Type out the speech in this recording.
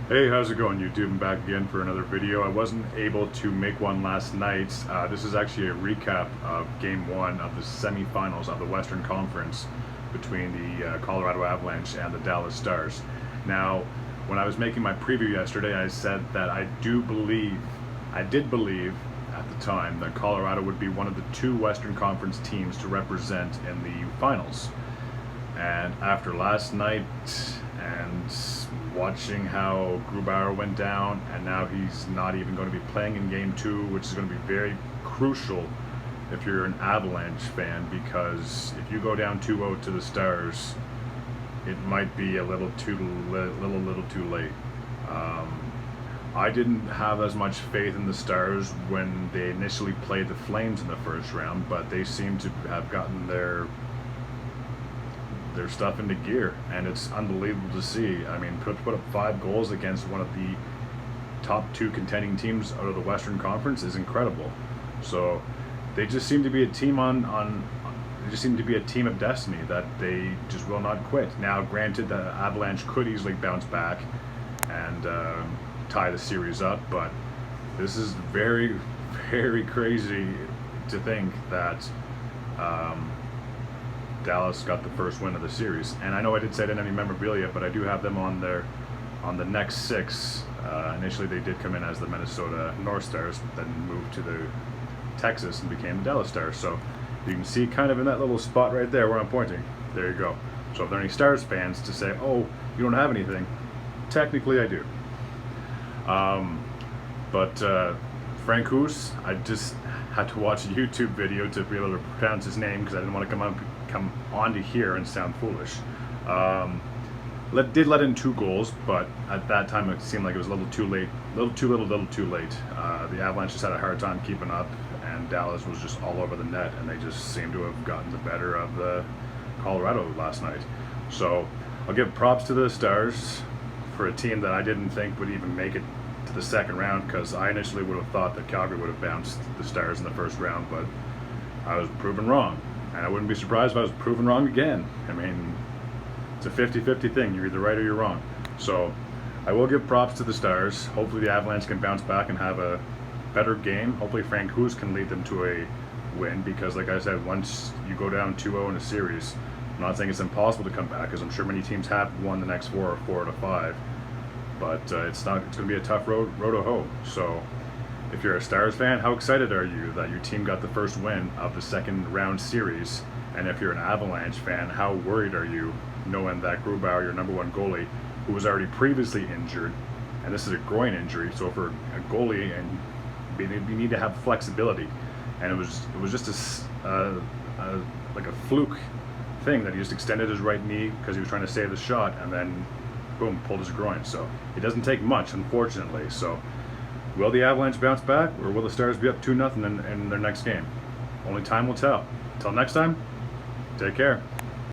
Hey, how's it going, YouTube? I'm back again for another video. I wasn't able to make one last night. This is actually a recap of Game 1 of the semifinals of the Western Conference between the Colorado Avalanche and the Dallas Stars. Now, when I was making my preview yesterday, I said that I did believe at the time that Colorado would be one of the two Western Conference teams to represent in the finals. And after last night and watching how Grubauer went down, and now he's not even going to be playing in Game 2, which is going to be very crucial if you're an Avalanche fan, because if you go down 2-0 to the Stars, it might be a little too late. I didn't have as much faith in the Stars when they initially played the Flames in the first round, but they seem to have gotten their stuff into gear, and it's unbelievable to see. I mean, put up 5 goals against one of the top 2 contending teams out of the Western Conference is incredible. So they just seem to be a team they just seem to be a team of destiny that they just will not quit. Now, granted, the Avalanche could easily bounce back and tie the series up, but this is very, very crazy to think that Dallas got the first win of the series. And I know I did say I didn't have any memorabilia, but I do have them on the next 6. Initially they did come in as the Minnesota North Stars, but then moved to the Texas and became the Dallas Stars. So you can see kind of in that little spot right there where I'm pointing. There you go. So if there are any Stars fans to say, oh, you don't have anything, technically I do. Frank Hoos, I just had to watch a YouTube video to be able to pronounce his name because I didn't want to come onto here and sound foolish. Did let in 2 goals, but at that time it seemed like it was a little too late, little too late. The Avalanche just had a hard time keeping up, and Dallas was just all over the net, and they just seemed to have gotten the better of the Colorado last night. So I'll give props to the Stars for a team that I didn't think would even make it to the second round, because I initially would have thought that Calgary would have bounced the Stars in the first round, but I was proven wrong. And I wouldn't be surprised if I was proven wrong again. I mean, it's a 50-50 thing. You're either right or you're wrong. So I will give props to the Stars. Hopefully the Avalanche can bounce back and have a better game. Hopefully Frank Hoos can lead them to a win, because like I said, once you go down 2-0 in a series, I'm not saying it's impossible to come back, because I'm sure many teams have won the next 4 or 4 out of 5. But it's going to be a tough road to hoe. So if you're a Stars fan, how excited are you that your team got the first win of the second round series? And if you're an Avalanche fan, how worried are you knowing that Grubauer, your #1 goalie, who was already previously injured, and this is a groin injury, so for a goalie, and you need to have flexibility, and it was just like a fluke thing that he just extended his right knee because he was trying to save the shot, and then boom, pulled his groin. So it doesn't take much, unfortunately. So will the Avalanche bounce back, or will the Stars be up 2-0 in their next game? Only time will tell. Until next time, take care.